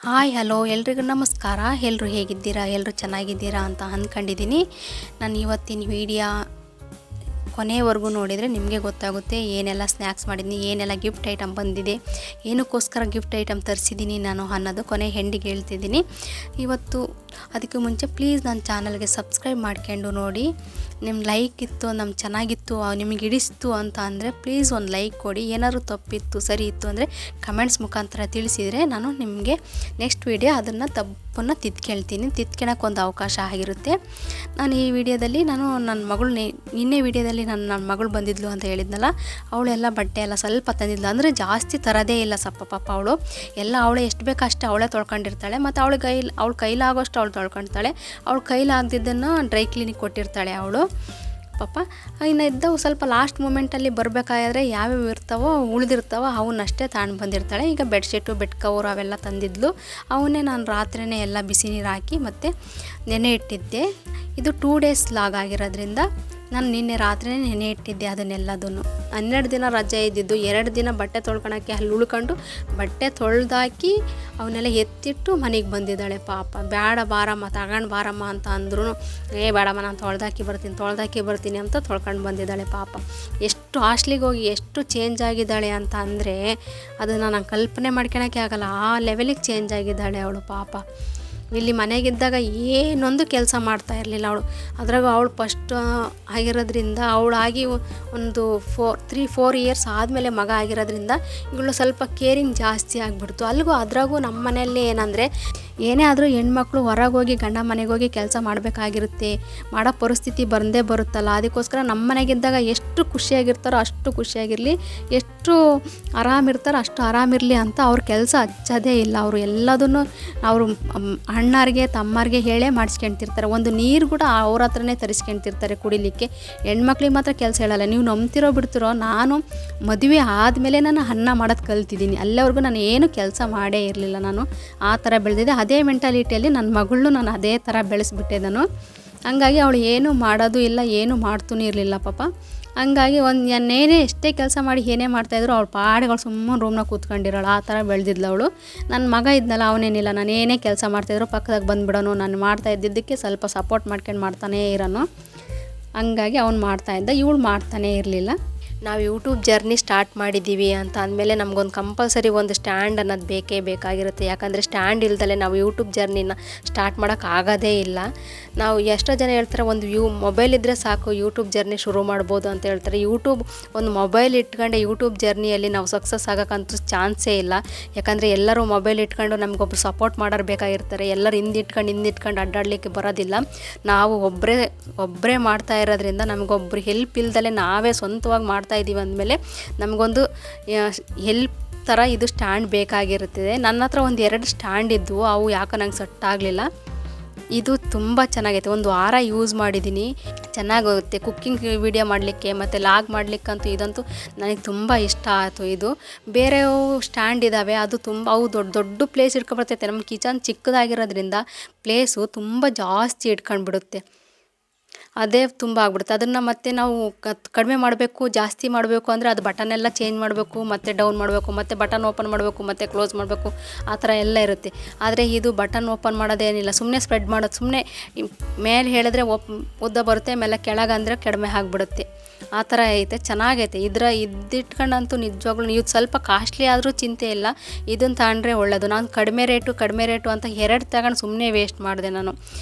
Hi hello ಎಲ್ರಿಗೂ ನಮಸ್ಕಾರ. ಎಲ್ಲರೂ ಹೇಗಿದ್ದೀರಾ? ಎಲ್ಲರೂ ಚೆನ್ನಾಗಿದ್ದೀರಾ ಅಂತ ಅಂದ್ಕೊಂಡಿದ್ದೀನಿ. ನಾನು ಇವತ್ತಿನ ವಿಡಿಯೋ ಕೊನೆವರೆಗೂ ನೋಡಿದರೆ ನಿಮಗೆ ಗೊತ್ತಾಗುತ್ತೆ ಏನೆಲ್ಲ ಸ್ನ್ಯಾಕ್ಸ್ ಮಾಡಿದ್ದೀನಿ, ಏನೆಲ್ಲ ಗಿಫ್ಟ್ ಐಟಮ್ ಬಂದಿದೆ, ಏನಕ್ಕೋಸ್ಕರ ಗಿಫ್ಟ್ ಐಟಮ್ ತರಿಸಿದ್ದೀನಿ ನಾನು ಅನ್ನೋದು ಕೊನೆ ಹೆಂಡಿಗೆ ಹೇಳ್ತಿದ್ದೀನಿ ಇವತ್ತು. ಅದಕ್ಕೆ ಮುಂಚೆ ಪ್ಲೀಸ್ ನನ್ನ ಚಾನಲ್ಗೆ ಸಬ್ಸ್ಕ್ರೈಬ್ ಮಾಡ್ಕೊಂಡು ನೋಡಿ. ನಿಮ್ಮ ಲೈಕ್ ಇತ್ತು, ನಮ್ಮ ಚೆನ್ನಾಗಿತ್ತು, ನಿಮಗೆ ಇಡಿಸ್ತು ಅಂತ ಅಂದರೆ ಪ್ಲೀಸ್ ಒಂದು ಲೈಕ್ ಕೊಡಿ. ಏನಾದರೂ ತಪ್ಪಿತ್ತು ಸರಿ ಇತ್ತು ಅಂದರೆ ಕಮೆಂಟ್ಸ್ ಮುಖಾಂತರ ತಿಳಿಸಿದರೆ ನಾನು ನಿಮಗೆ ನೆಕ್ಸ್ಟ್ ವಿಡಿಯೋ ಅದನ್ನು ತಪ್ಪನ್ನು ತಿದ್ಕೊಳ್ಳೋಕೆ ಒಂದು ಅವಕಾಶ ಆಗಿರುತ್ತೆ. ನಾನು ಈ ವಿಡಿಯೋದಲ್ಲಿ ನನ್ನ ಮಗಳು ನಿನ್ನೆ ವಿಡಿಯೋದಲ್ಲಿ ನನ್ನ ಮಗಳು ಬಂದಿದ್ಲು ಅಂತ ಹೇಳಿದ್ನಲ್ಲ, ಅವಳೆಲ್ಲ ಬಟ್ಟೆ ಎಲ್ಲ ಸ್ವಲ್ಪ ತಂದಿದ್ಲು. ಅಂದರೆ ಜಾಸ್ತಿ ತರೋದೇ ಇಲ್ಲ ಪಾಪ ಅವಳು ಎಲ್ಲ ಅವಳೇ ಎಷ್ಟು ಬೇಕೋ ಅಷ್ಟೇ ಅವಳೇ ತೊಳ್ಕೊಂಡಿರ್ತಾಳೆ. ಮತ್ತು ಅವಳ ಕೈಲಾಗೋಷ್ಟು ಅವಳು ತೊಳ್ಕೊಳ್ತಾಳೆ. ಅವಳ ಕೈಲಾಗದಿದ್ದನ್ನು ಡ್ರೈ ಕ್ಲೀನಿಗೆ ಕೊಟ್ಟಿರ್ತಾಳೆ ಅವಳು ಪಾಪ. ಇನ್ನು ಇದ್ದವು ಸ್ವಲ್ಪ ಲಾಸ್ಟ್ ಮೂಮೆಂಟಲ್ಲಿ ಬರಬೇಕಾದ್ರೆ ಯಾವ್ಯಾವ ಇರ್ತಾವೋ ಉಳಿದಿರ್ತಾವೋ ಅವನ್ನಷ್ಟೇ ತಗೊಂಡು ಬಂದಿರ್ತಾಳೆ. ಈಗ ಬೆಡ್ಶೀಟು ಬೆಡ್ ಕವರ್ ಅವೆಲ್ಲ ತಂದಿದ್ಲು. ಅವನ್ನೇ ನಾನು ರಾತ್ರಿಯೇ ಎಲ್ಲ ಬಿಸಿ ನೀರು ಹಾಕಿ ಮತ್ತು ನೆನೆ ಇಟ್ಟಿದ್ದೆ. ಇದು 2 ಡೇಸ್ ಲಾಗ್ ಆಗಿರೋದ್ರಿಂದ ನಾನು ನಿನ್ನೆ ರಾತ್ರಿಯೇ ನೆನೆ ಇಟ್ಟಿದ್ದೆ ಅದನ್ನೆಲ್ಲದನ್ನು. 12 ದಿನ ರಜೆ ಇದ್ದಿದ್ದು, 2 ದಿನ ಬಟ್ಟೆ ತೊಳ್ಕೊಳಕ್ಕೆ ಅಲ್ಲಿ ಉಳ್ಕೊಂಡು ಬಟ್ಟೆ ತೊಳೆದಾಕಿ ಅವನ್ನೆಲ್ಲ ಎತ್ತಿಟ್ಟು ಮನೆಗೆ ಬಂದಿದ್ದಾಳೆ ಪಾಪ. ಬೇಡ ಬಾರಮ್ಮ ತಗೊಂಡು ಬಾರಮ್ಮ ಅಂತ ಅಂದ್ರೂ ಬೇಡಮ್ಮ ನಾನು ತೊಳ್ದಾಕಿ ಬರ್ತೀನಿ ಅಂತ ತೊಳ್ಕೊಂಡು ಬಂದಿದ್ದಾಳೆ ಪಾಪ. ಎಷ್ಟು ಹಾಸ್ಟ್ಲಿಗೆ ಹೋಗಿ ಎಷ್ಟು ಚೇಂಜ್ ಆಗಿದ್ದಾಳೆ ಅಂತ ಅಂದರೆ ಅದನ್ನು ನಾನು ಕಲ್ಪನೆ ಮಾಡ್ಕೊಳಕ್ಕೆ ಆಗಲ್ಲ. ಆ ಲೆವೆಲಿಗೆ ಚೇಂಜ್ ಆಗಿದ್ದಾಳೆ ಅವಳು ಪಾಪ. ಇಲ್ಲಿ ಮನೆಗಿದ್ದಾಗ ಏನೊಂದು ಕೆಲಸ ಮಾಡ್ತಾ ಇರಲಿಲ್ಲ ಅವಳು. ಅದ್ರಾಗ ಅವಳು ಫಸ್ಟ್ ಆಗಿರೋದ್ರಿಂದ ಅವಳಾಗಿ ಒಂದು 3-4 ಇಯರ್ಸ್ ಆದಮೇಲೆ ಮಗ ಆಗಿರೋದ್ರಿಂದ ಇವಳು ಸ್ವಲ್ಪ ಕೇರಿಂಗ್ ಜಾಸ್ತಿ ಆಗಿಬಿಡ್ತು. ಅದ್ರಾಗೂ ನಮ್ಮ ಮನೆಯಲ್ಲಿ ಏನಂದರೆ ಏನೇ ಆದರೂ ಹೆಣ್ಮಕ್ಳು ಹೊರಗೆ ಹೋಗಿ ಗಂಡ ಮನೆಗೆ ಹೋಗಿ ಕೆಲಸ ಮಾಡಬೇಕಾಗಿರುತ್ತೆ, ಮಾಡೋ ಪರಿಸ್ಥಿತಿ ಬಂದೇ ಬರುತ್ತಲ್ಲ. ಅದಕ್ಕೋಸ್ಕರ ನಮ್ಮ ಮನೆಗಿದ್ದಾಗ ಎಷ್ಟು ಖುಷಿಯಾಗಿರ್ತಾರೋ ಅಷ್ಟು ಖುಷಿಯಾಗಿರಲಿ, ಎಷ್ಟು ಆರಾಮಿರ್ತಾರೋ ಅಷ್ಟು ಆರಾಮಿರಲಿ ಅಂತ ಅವ್ರ ಕೆಲಸ ಹಚ್ಚೋದೇ ಇಲ್ಲ. ಅವರು ಎಲ್ಲದನ್ನು ಅವರು ಅಣ್ಣಾರಿಗೆ ತಮ್ಮರಿಗೆ ಹೇಳೇ ಮಾಡಿಸ್ಕೊಳ್ತಿರ್ತಾರೆ. ಒಂದು ನೀರು ಕೂಡ ಅವ್ರ ಹತ್ರನೇ ತರಿಸ್ಕೊಳ್ತಿರ್ತಾರೆ ಕುಡಿಲಿಕ್ಕೆ. ಹೆಣ್ಮಕ್ಳಿಗೆ ಮಾತ್ರ ಕೆಲಸ ಹೇಳಲ್ಲ. ನೀವು ನಂಬ್ತಿರೋ ಬಿಡ್ತಿರೋ, ನಾನು ಮದುವೆ ಆದಮೇಲೆ ನಾನು ಅನ್ನ ಮಾಡೋದು ಕಲ್ತಿದ್ದೀನಿ. ಅಲ್ಲಿವರೆಗೂ ನಾನು ಏನು ಕೆಲಸ ಮಾಡೇ ಇರಲಿಲ್ಲ. ನಾನು ಆ ಥರ ಬೆಳೆದಿದ್ದೆ. ಅದೇ ಮೆಂಟಾಲಿಟಿಯಲ್ಲಿ ನನ್ನ ಮಗಳನ್ನೂ ನಾನು ಅದೇ ಥರ ಬೆಳೆಸ್ಬಿಟ್ಟೆ ನಾನು. ಹಂಗಾಗಿ ಅವಳು ಏನು ಮಾಡೋದು ಇಲ್ಲ, ಏನು ಮಾಡ್ತೂ ಇರಲಿಲ್ಲ ಪಾಪ. ಹಂಗಾಗಿ ನಾನೇನೇ ಎಷ್ಟೇ ಕೆಲಸ ಮಾಡಿ ಏನೇ ಮಾಡ್ತಾಯಿದ್ರು ಅವಳು ಪಾಡಿಗಳು ಸುಮ್ಮನೆ ರೂಮ್ನಾಗ ಕೂತ್ಕೊಂಡಿರೋಳು. ಆ ಥರ ಬೆಳೆದಿದ್ಲು ಅವಳು. ನನ್ನ ಮಗ ಇದ್ನಲ್ಲ ಅವನೇನಿಲ್ಲ, ನಾನು ಏನೇ ಕೆಲಸ ಮಾಡ್ತಾಯಿದ್ರು ಪಕ್ಕದಾಗ ಬಂದುಬಿಡೋನು, ನಾನು ಮಾಡ್ತಾ ಇದ್ದಿದ್ದಕ್ಕೆ ಸ್ವಲ್ಪ ಸಪೋರ್ಟ್ ಮಾಡ್ಕೊಂಡು ಮಾಡ್ತಾನೇ ಇರೋನು. ಹಂಗಾಗಿ ಅವ್ನು ಮಾಡ್ತಾಯಿದ್ದ, ಇವಳು ಮಾಡ್ತಾನೇ ಇರಲಿಲ್ಲ. ನಾವು ಯೂಟ್ಯೂಬ್ ಜರ್ನಿ ಸ್ಟಾರ್ಟ್ ಮಾಡಿದ್ದೀವಿ ಅಂತ ಅಂದಮೇಲೆ ನಮಗೊಂದು ಕಂಪಲ್ಸರಿ ಒಂದು ಸ್ಟ್ಯಾಂಡ್ ಅನ್ನೋದು ಬೇಕಾಗಿರುತ್ತೆ. ಯಾಕಂದರೆ ಸ್ಟ್ಯಾಂಡ್ ಇಲ್ದಲೆ ನಾವು ಯೂಟ್ಯೂಬ್ ಜರ್ನಿನ ಸ್ಟಾರ್ಟ್ ಮಾಡೋಕ್ಕಾಗೋದೇ ಇಲ್ಲ. ನಾವು ಎಷ್ಟೋ ಜನ ಹೇಳ್ತಾರೆ ಒಂದು ಮೊಬೈಲ್ ಇದ್ದರೆ ಸಾಕು ಯೂಟ್ಯೂಬ್ ಜರ್ನಿ ಶುರು ಮಾಡ್ಬೋದು ಅಂತ ಹೇಳ್ತಾರೆ. ಒಂದು ಮೊಬೈಲ್ ಇಟ್ಕೊಂಡೆ ಯೂಟ್ಯೂಬ್ ಜರ್ನಿಯಲ್ಲಿ ನಾವು ಸಕ್ಸಸ್ ಆಗೋಕ್ಕಂತೂ ಚಾನ್ಸೇ ಇಲ್ಲ. ಯಾಕಂದರೆ ಎಲ್ಲರೂ ಮೊಬೈಲ್ ಇಟ್ಕೊಂಡು ನಮಗೊಬ್ರು ಸಪೋರ್ಟ್ ಮಾಡೋರು ಬೇಕಾಗಿರ್ತಾರೆ. ಎಲ್ಲರೂ ಹಿಂದಿಟ್ಕೊಂಡು ಅಡ್ಡಾಡಲಿಕ್ಕೆ ಬರೋದಿಲ್ಲ. ನಾವು ಒಬ್ಬರೇ ಮಾಡ್ತಾ ಇರೋದ್ರಿಂದ ನಮಗೊಬ್ರು ಹೆಲ್ಪ್ ಇಲ್ದಲೆ ನಾವೇ ಸ್ವಂತವಾಗಿ ಮಾಡ್ತಾ ಇದ್ದೀವಿ ಅಂದಮೇಲೆ ನಮಗೊಂದು ಹೆಲ್ಪ್ ಥರ ಇದು ಸ್ಟ್ಯಾಂಡ್ ಬೇಕಾಗಿರುತ್ತದೆ. ನನ್ನ ಹತ್ರ ಒಂದು 2 ಸ್ಟ್ಯಾಂಡ್ ಇದ್ದವು, ಅವು ಯಾಕೋ ನಂಗೆ ಸೆಟ್ ಆಗಲಿಲ್ಲ. ಇದು ತುಂಬ ಚೆನ್ನಾಗೈತೆ. ಒಂದು ವಾರ ಯೂಸ್ ಮಾಡಿದ್ದೀನಿ, ಚೆನ್ನಾಗೋಗುತ್ತೆ ಕುಕ್ಕಿಂಗ್ ವಿಡಿಯೋ ಮಾಡಲಿಕ್ಕೆ ಮತ್ತು ಲಾಗ್ ಮಾಡಲಿಕ್ಕಂತೂ ಇದಂತೂ ನನಗೆ ತುಂಬ ಇಷ್ಟ ಆಯಿತು. ಇದು ಬೇರೆ ಸ್ಟ್ಯಾಂಡ್ ಇದ್ದಾವೆ, ಅದು ಅವು ದೊಡ್ಡ ಪ್ಲೇಸ್ ಇಟ್ಕೊಂಡ್ಬಿಡ್ತೈತೆ. ನಮ್ಮ ಕಿಚನ್ ಚಿಕ್ಕದಾಗಿರೋದ್ರಿಂದ ಪ್ಲೇಸು ತುಂಬ ಜಾಸ್ತಿ ಇಟ್ಕೊಂಡ್ಬಿಡುತ್ತೆ. ಅದೇ ತುಂಬ ಆಗ್ಬಿಡುತ್ತೆ. ಅದನ್ನು ಮತ್ತೆ ನಾವು ಕಡಿಮೆ ಮಾಡಬೇಕು, ಜಾಸ್ತಿ ಮಾಡಬೇಕು ಅಂದರೆ ಅದು ಬಟನೆಲ್ಲ ಚೇಂಜ್ ಮಾಡಬೇಕು, ಮತ್ತು ಡೌನ್ ಮಾಡಬೇಕು, ಮತ್ತು ಬಟನ್ ಓಪನ್ ಮಾಡಬೇಕು, ಮತ್ತು ಕ್ಲೋಸ್ ಮಾಡಬೇಕು, ಆ ಥರ ಎಲ್ಲ ಇರುತ್ತೆ. ಆದರೆ ಇದು ಬಟನ್ ಓಪನ್ ಮಾಡೋದೇನಿಲ್ಲ, ಸುಮ್ಮನೆ ಸ್ಪ್ರೆಡ್ ಮಾಡೋದು. ಸುಮ್ಮನೆ ಮೇಲೆ ಹೇಳಿದ್ರೆ ಉದ್ದ ಬರುತ್ತೆ, ಮೇಲೆ ಕೆಳಗಂದರೆ ಕಡಿಮೆ ಆಗಿಬಿಡುತ್ತೆ. ಆ ಥರ ಐತೆ, ಚೆನ್ನಾಗೈತೆ. ಇದಿಟ್ಕೊಂಡಂತೂ ನಿಜವಾಗ್ಲೂ ಇದು ಸ್ವಲ್ಪ ಕಾಸ್ಟ್ಲಿ ಆದರೂ ಚಿಂತೆ ಇಲ್ಲ. ಇದನ್ನು ತಗೊಂಡ್ರೆ ಒಳ್ಳೆಯದು. ನಾನು ಕಡಿಮೆ ರೇಟು ಅಂತ 2 ತಗೊಂಡು ಸುಮ್ಮನೆ ವೇಸ್ಟ್ ಮಾಡಿದೆ ನಾನು.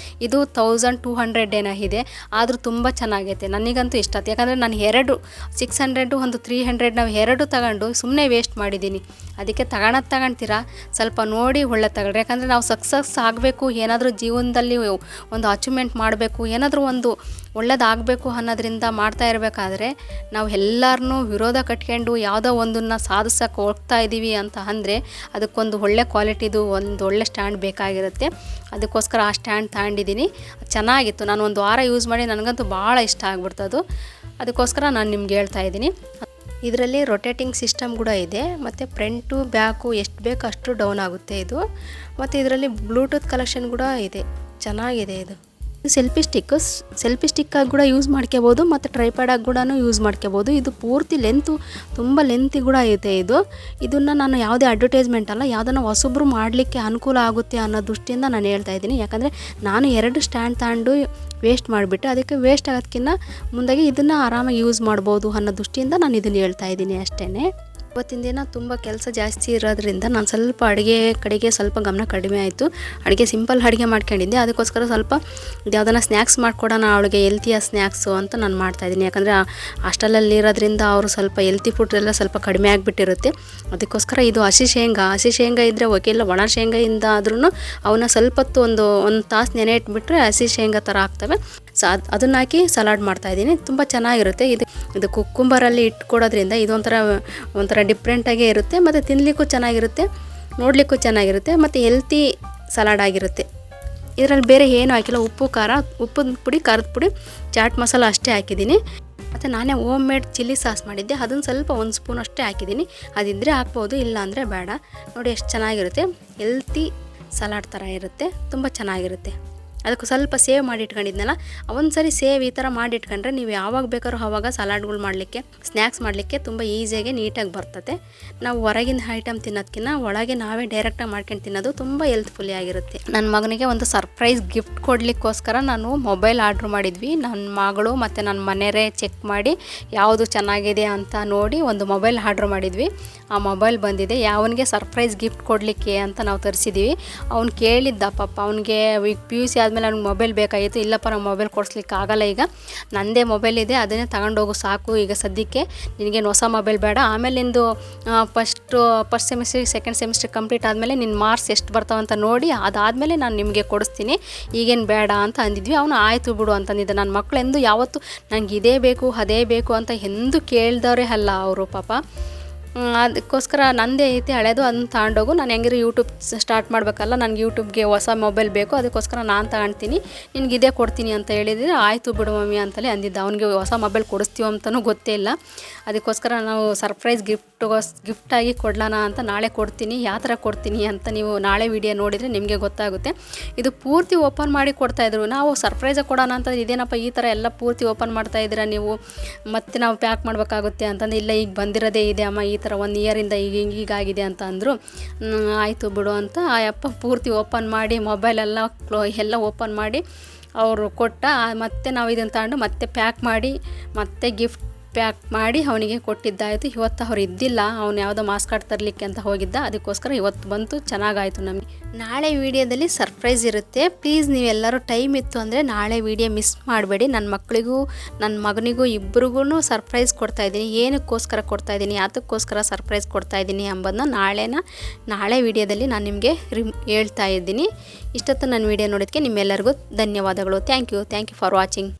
ಇದು 1200 ಏನೋ ಇದೆ, ಆದರೂ ತುಂಬ ಚೆನ್ನಾಗೈತೆ. ನನಗಂತೂ ಇಷ್ಟ ಆಯ್ತು. ಯಾಕಂದರೆ ನಾನು 2 600 ಒಂದು 300 ನಾವು 2 ತಗೊಂಡು ಸುಮ್ಮನೆ ವೇಸ್ಟ್ ಮಾಡಿದ್ದೀನಿ. ಅದಕ್ಕೆ ತಗೊಳ್ತೀರಾ ಸ್ವಲ್ಪ ನೋಡಿ ಒಳ್ಳೆ ತಗೊಳ್ರಿ. ಯಾಕಂದರೆ ನಾವು ಸಕ್ಸಸ್ ಆಗಬೇಕು, ಏನಾದರೂ ಜೀವನದಲ್ಲಿ ಒಂದು ಅಚೀವ್ಮೆಂಟ್ ಮಾಡಬೇಕು, ಏನಾದರೂ ಒಂದು ಒಳ್ಳೇದಾಗಬೇಕು ಅನ್ನೋದ್ರಿಂದ ಮಾಡ್ತಾ ಇರಬೇಕಾದ್ರೆ ನಾವು ಎಲ್ಲರನ್ನೂ ವಿರೋಧ ಕಟ್ಕೊಂಡು ಯಾವುದೋ ಒಂದನ್ನು ಸಾಧಿಸೋಕೆ ಹೋಗ್ತಾ ಇದ್ದೀವಿ ಅಂತ ಅಂದರೆ ಅದಕ್ಕೊಂದು ಒಳ್ಳೆ ಕ್ವಾಲಿಟಿದು ಒಂದು ಒಳ್ಳೆ ಸ್ಟ್ಯಾಂಡ್ ಬೇಕಾಗಿರುತ್ತೆ. ಅದಕ್ಕೋಸ್ಕರ ಆ ಸ್ಟ್ಯಾಂಡ್ ತಗೊಂಡಿದ್ದೀನಿ. ಚೆನ್ನಾಗಿತ್ತು. ನಾನು ಒಂದು ವಾರ ಯೂಸ್ ಮಾಡಿ ನನಗಂತೂ ಭಾಳ ಇಷ್ಟ ಆಗ್ಬಿಡ್ತದು. ಅದಕ್ಕೋಸ್ಕರ ನಾನು ನಿಮ್ಗೆ ಹೇಳ್ತಾ ಇದ್ದೀನಿ. ಇದರಲ್ಲಿ ರೊಟೇಟಿಂಗ್ ಸಿಸ್ಟಮ್ ಕೂಡ ಇದೆ, ಮತ್ತು ಫ್ರಂಟು ಬ್ಯಾಕು ಎಷ್ಟು ಬೇಕು ಅಷ್ಟು ಡೌನ್ ಆಗುತ್ತೆ ಇದು. ಮತ್ತು ಇದರಲ್ಲಿ ಬ್ಲೂಟೂತ್ ಕನೆಕ್ಷನ್ ಕೂಡ ಇದೆ, ಚೆನ್ನಾಗಿದೆ ಇದು. ಸೆಲ್ಫಿ ಸ್ಟಿಕ್ಕಾಗಿ ಕೂಡ ಯೂಸ್ ಮಾಡ್ಕೋಬೋದು ಮತ್ತು ಟ್ರೈಪ್ಯಾಡಾಗಿ ಕೂಡ ಯೂಸ್ ಮಾಡ್ಕೋಬೋದು. ಇದು ಪೂರ್ತಿ ತುಂಬ ಲೆಂತಿ ಕೂಡ ಐತೆ. ಇದನ್ನು ನಾನು ಯಾವುದೇ ಅಡ್ವರ್ಟೈಸ್ಮೆಂಟ್ ಅಲ್ಲ, ಯಾವುದನ್ನು ಹೊಸಬ್ರು ಮಾಡಲಿಕ್ಕೆ ಅನುಕೂಲ ಆಗುತ್ತೆ ಅನ್ನೋ ದೃಷ್ಟಿಯಿಂದ ನಾನು ಹೇಳ್ತಾ ಇದ್ದೀನಿ. ಯಾಕಂದರೆ ನಾನು 2 ಸ್ಟ್ಯಾಂಡ್ ತಗೊಂಡು ವೇಸ್ಟ್ ಮಾಡಿಬಿಟ್ಟೆ, ಅದಕ್ಕೆ ವೇಸ್ಟ್ ಆಗೋದಕ್ಕಿಂತ ಮುಂದಾಗಿ ಇದನ್ನು ಆರಾಮಾಗಿ ಯೂಸ್ ಮಾಡ್ಬೋದು ಅನ್ನೋ ದೃಷ್ಟಿಯಿಂದ ನಾನು ಇದನ್ನು ಹೇಳ್ತಾ ಇದ್ದೀನಿ ಅಷ್ಟೇ. ಇವತ್ತಿನ ದಿನ ತುಂಬ ಕೆಲಸ ಜಾಸ್ತಿ ಇರೋದ್ರಿಂದ ನಾನು ಸ್ವಲ್ಪ ಅಡುಗೆ ಕಡೆಗೆ ಸ್ವಲ್ಪ ಗಮನ ಕಡಿಮೆ ಆಯಿತು. ಸಿಂಪಲ್ ಅಡುಗೆ ಮಾಡ್ಕೊಂಡಿದ್ದೆ, ಅದಕ್ಕೋಸ್ಕರ ಸ್ವಲ್ಪ ಯಾವುದನ್ನ ಸ್ನ್ಯಾಕ್ಸ್ ಮಾಡಿಕೊಡೋಣ ಅವಳಿಗೆ, ಹೆಲ್ತಿಯ ಸ್ನ್ಯಾಕ್ಸು ಅಂತ ನಾನು ಮಾಡ್ತಾಯಿದ್ದೀನಿ. ಯಾಕಂದರೆ ಹಾಸ್ಟೆಲಲ್ಲಿ ಇರೋದ್ರಿಂದ ಅವರು ಸ್ವಲ್ಪ ಹೆಲ್ತಿ ಫುಡ್ ಎಲ್ಲ ಸ್ವಲ್ಪ ಕಡಿಮೆ ಆಗಿಬಿಟ್ಟಿರುತ್ತೆ. ಅದಕ್ಕೋಸ್ಕರ ಇದು ಹಸಿ ಶೇಂಗಾ ಇದ್ದರೆ ಓಕೆ, ಇಲ್ಲ ಒಣ ಶೇಂಗಾಯಿಂದ ಆದ್ರೂ ಅವನ್ನ ಸ್ವಲ್ಪ ಹೊತ್ತು ಒಂದು ತಾಸು ನೆನೆ ಇಟ್ಬಿಟ್ರೆ ಹಸಿ ಶೇಂಗಾ ಥರ ಆಗ್ತವೆ. ಅದನ್ನ ಹಾಕಿ ಸಲಾಡ್ ಮಾಡ್ತಾಯಿದ್ದೀನಿ. ತುಂಬ ಚೆನ್ನಾಗಿರುತ್ತೆ. ಇದು ಕುಕ್ಕುಂಬರಲ್ಲಿ ಇಟ್ಕೊಡೋದ್ರಿಂದ ಒಂಥರ ಡಿಫ್ರೆಂಟಾಗೇ ಇರುತ್ತೆ, ಮತ್ತು ತಿನ್ನಲಿಕ್ಕೂ ಚೆನ್ನಾಗಿರುತ್ತೆ, ನೋಡಲಿಕ್ಕೂ ಚೆನ್ನಾಗಿರುತ್ತೆ, ಮತ್ತು ಹೆಲ್ತಿ ಸಲಾಡ್ ಆಗಿರುತ್ತೆ. ಇದರಲ್ಲಿ ಬೇರೆ ಏನೂ ಹಾಕಿಲ್ಲ, ಉಪ್ಪು ಪುಡಿ, ಖಾರದ ಪುಡಿ, ಚಾಟ್ ಮಸಾಲ ಅಷ್ಟೇ ಹಾಕಿದ್ದೀನಿ. ಮತ್ತು ನಾನೇ ಹೋಮ್ ಮೇಡ್ ಚಿಲ್ಲಿ ಸಾಸ್ ಮಾಡಿದ್ದೆ, ಅದನ್ನು ಸ್ವಲ್ಪ 1 ಸ್ಪೂನ್ ಅಷ್ಟೇ ಹಾಕಿದ್ದೀನಿ. ಅದಿದ್ದರೆ ಹಾಕ್ಬೋದು, ಇಲ್ಲ ಅಂದರೆ ಬೇಡ. ನೋಡಿ ಎಷ್ಟು ಚೆನ್ನಾಗಿರುತ್ತೆ, ಹೆಲ್ತಿ ಸಲಾಡ್ ಥರ ಇರುತ್ತೆ, ತುಂಬ ಚೆನ್ನಾಗಿರುತ್ತೆ. ಅದಕ್ಕೆ ಸ್ವಲ್ಪ ಸೇವ್ ಮಾಡಿ ಇಟ್ಕೊಂಡಿದ್ನಲ್ಲ, ಒಂದು ಸರಿ ಸೇವ್ ಈ ಥರ ಮಾಡಿ ಇಟ್ಕೊಂಡ್ರೆ ನೀವು ಯಾವಾಗ ಬೇಕಾದ್ರೂ ಆವಾಗ ಸಲಾಡ್ಗಳು ಮಾಡಲಿಕ್ಕೆ, ಸ್ನ್ಯಾಕ್ಸ್ ಮಾಡಲಿಕ್ಕೆ ತುಂಬ ಈಸಿಯಾಗಿ ನೀಟಾಗಿ ಬರ್ತದೆ. ನಾವು ಹೊರಗಿನ ಐಟಮ್ ತಿನ್ನೋದಕ್ಕಿಂತ ಒಳಗೆ ನಾವೇ ಡೈರೆಕ್ಟಾಗಿ ಮಾಡ್ಕೊಂಡು ತಿನ್ನೋದು ತುಂಬ ಹೆಲ್ತ್ಫುಲ್ಲಿ ಆಗಿರುತ್ತೆ. ನನ್ನ ಮಗನಿಗೆ ಒಂದು ಸರ್ಪ್ರೈಸ್ ಗಿಫ್ಟ್ ಕೊಡಲಿಕ್ಕೋಸ್ಕರ ನಾನು ಮೊಬೈಲ್ ಆರ್ಡ್ರ್ ಮಾಡಿದ್ವಿ. ನನ್ನ ಮಗಳು ಮತ್ತು ನನ್ನ ಮನೆಯವರೇ ಚೆಕ್ ಮಾಡಿ ಯಾವುದು ಚೆನ್ನಾಗಿದೆ ಅಂತ ನೋಡಿ ಒಂದು ಮೊಬೈಲ್ ಆರ್ಡ್ರ್ ಮಾಡಿದ್ವಿ. ಆ ಮೊಬೈಲ್ ಬಂದಿದೆ. ಯಾವನಿಗೆ ಸರ್ಪ್ರೈಸ್ ಗಿಫ್ಟ್ ಕೊಡಲಿಕ್ಕೆ ಅಂತ ನಾವು ತರಿಸಿದ್ದೀವಿ. ಅವ್ನು ಕೇಳಿದ್ದ ಪಾಪ, ಅವನಿಗೆ ಈಗ PUC ಆದಮೇಲೆ ಅವ್ನಿಗೆ ಮೊಬೈಲ್ ಬೇಕಾಗಿತ್ತು. ಇಲ್ಲಪ್ಪ ನಂಗೆ ಮೊಬೈಲ್ ಕೊಡಿಸ್ಲಿಕ್ಕೆ ಆಗಲ್ಲ, ಈಗ ನನ್ನದೇ ಮೊಬೈಲ್ ಇದೆ, ಅದನ್ನೇ ತಗೊಂಡೋಗು ಸಾಕು, ಈಗ ಸದ್ಯಕ್ಕೆ ನಿನಗೇನು ಹೊಸ ಮೊಬೈಲ್ ಬೇಡ, ಆಮೇಲೆ ನಿಂದು ಫಸ್ಟ್ ಸೆಮಿಸ್ಟ್ರಿಗೆ ಸೆಕೆಂಡ್ ಸೆಮಿಸ್ಟ್ರ್ ಕಂಪ್ಲೀಟ್ ಆದಮೇಲೆ ನಿನ್ನ ಮಾರ್ಕ್ಸ್ ಎಷ್ಟು ಬರ್ತಾವಂತ ನೋಡಿ ಅದಾದಮೇಲೆ ನಾನು ನಿಮಗೆ ಕೊಡಿಸ್ತೀನಿ, ಈಗೇನು ಬೇಡ ಅಂತ ಅಂದಿದ್ವಿ. ಅವನು ಆಯಿತು ಬಿಡು ಅಂತಂದಿದ್ದೆ. ನನ್ನ ಮಕ್ಕಳೆಂದು ಯಾವತ್ತು ನನಗೆ ಇದೇ ಬೇಕು ಅದೇ ಬೇಕು ಅಂತ ಎಂದು ಕೇಳಿದವರೇ ಅಲ್ಲ ಅವರು ಪಾಪ. ಅದಕ್ಕೋಸ್ಕರ ನಂದೇ ಐತಿ ಹಳೆದು, ಅದನ್ನು ತಗೊಂಡೋಗು, ನಾನು ಹೆಂಗಿರೋ ಯೂಟ್ಯೂಬ್ ಸ್ಟಾರ್ಟ್ ಮಾಡಬೇಕಲ್ಲ, ನನಗೆ ಯೂಟ್ಯೂಬ್ಗೆ ಹೊಸ ಮೊಬೈಲ್ ಬೇಕು, ಅದಕ್ಕೋಸ್ಕರ ನಾನು ತಗೊಳ್ತೀನಿ, ನಿನಗೆ ಇದೇ ಕೊಡ್ತೀನಿ ಅಂತ ಹೇಳಿದರೆ ಆಯಿತು ಬಿಡು ಮಮ್ಮಿ ಅಂತಲೇ ಅಂದಿದ್ದ. ಅವನಿಗೆ ಹೊಸ ಮೊಬೈಲ್ ಕೊಡಿಸ್ತೀವಿ ಅಂತಲೂ ಗೊತ್ತೇ ಇಲ್ಲ. ಅದಕ್ಕೋಸ್ಕರ ನಾವು ಸರ್ಪ್ರೈಸ್ ಗಿಫ್ಟಾಗಿ ಕೊಡೋಣ ಅಂತ ನಾಳೆ ಕೊಡ್ತೀನಿ. ಯಾವ ಥರ ಕೊಡ್ತೀನಿ ಅಂತ ನೀವು ನಾಳೆ ವಿಡಿಯೋ ನೋಡಿದರೆ ನಿಮಗೆ ಗೊತ್ತಾಗುತ್ತೆ. ಇದು ಪೂರ್ತಿ ಓಪನ್ ಮಾಡಿ ಕೊಡ್ತಾಯಿದ್ರು. ನಾವು ಸರ್ಪ್ರೈಸಾಗಿ ಕೊಡೋಣ ಅಂತ, ಇದೇನಪ್ಪ ಈ ಥರ ಎಲ್ಲ ಪೂರ್ತಿ ಓಪನ್ ಮಾಡ್ತಾಯಿದ್ದೀರಾ ನೀವು, ಮತ್ತೆ ನಾವು ಪ್ಯಾಕ್ ಮಾಡಬೇಕಾಗುತ್ತೆ ಅಂತಂದು, ಇಲ್ಲ ಈಗ ಬಂದಿರೋದೇ ಇದೆ ಅಮ್ಮ, ಈ ಥರ 1 ಇಯರಿಂದ ಹೀಗಾಗಿದೆ ಅಂತ ಅಂದರು. ಆಯಿತು ಬಿಡು ಅಂತ ಆ ಅಪ್ಪ ಪೂರ್ತಿ ಓಪನ್ ಮಾಡಿ ಮೊಬೈಲೆಲ್ಲ ಓಪನ್ ಮಾಡಿ ಅವರು ಕೊಟ್ಟ. ಮತ್ತು ನಾವು ಇದನ್ನು ತಗೊಂಡು ಮತ್ತೆ ಪ್ಯಾಕ್ ಮಾಡಿ ಮತ್ತೆ ಗಿಫ್ಟ್ ಪ್ಯಾಕ್ ಮಾಡಿ ಅವನಿಗೆ ಕೊಟ್ಟಿದ್ದಾಯಿತು. ಇವತ್ತು ಅವ್ರು ಇದ್ದಿಲ್ಲ, ಅವನು ಯಾವುದೋ ಮಾಸ್ ಕಾರ್ಡ್ ತರಲಿಕ್ಕೆ ಅಂತ ಹೋಗಿದ್ದ, ಅದಕ್ಕೋಸ್ಕರ ಇವತ್ತು ಬಂತು, ಚೆನ್ನಾಗಾಯಿತು ನಮಗೆ. ನಾಳೆ ವೀಡಿಯೋದಲ್ಲಿ ಸರ್ಪ್ರೈಸ್ ಇರುತ್ತೆ. ಪ್ಲೀಸ್ ನೀವೆಲ್ಲರೂ ಟೈಮ್ ಇತ್ತು ಅಂದರೆ ನಾಳೆ ವೀಡಿಯೋ ಮಿಸ್ ಮಾಡಬೇಡಿ. ನನ್ನ ಮಕ್ಕಳಿಗೂ ನನ್ನ ಮಗನಿಗೂ ಇಬ್ಬರಿಗೂ ಸರ್ಪ್ರೈಸ್ ಕೊಡ್ತಾಯಿದ್ದೀನಿ. ಏನಕ್ಕೋಸ್ಕರ ಕೊಡ್ತಾಯಿದ್ದೀನಿ, ಯಾತಕ್ಕೋಸ್ಕರ ಸರ್ಪ್ರೈಸ್ ಕೊಡ್ತಾಯಿದ್ದೀನಿ ಎಂಬುದನ್ನ ನಾಳೆ ವೀಡಿಯೋದಲ್ಲಿ ನಾನು ನಿಮಗೆ ಹೇಳ್ತಾ ಇದ್ದೀನಿ. ಇಷ್ಟೊತ್ತು ನನ್ನ ವೀಡಿಯೋ ನೋಡೋದಕ್ಕೆ ನಿಮ್ಮೆಲ್ಲರಿಗೂ ಧನ್ಯವಾದಗಳು. Thank you for watching.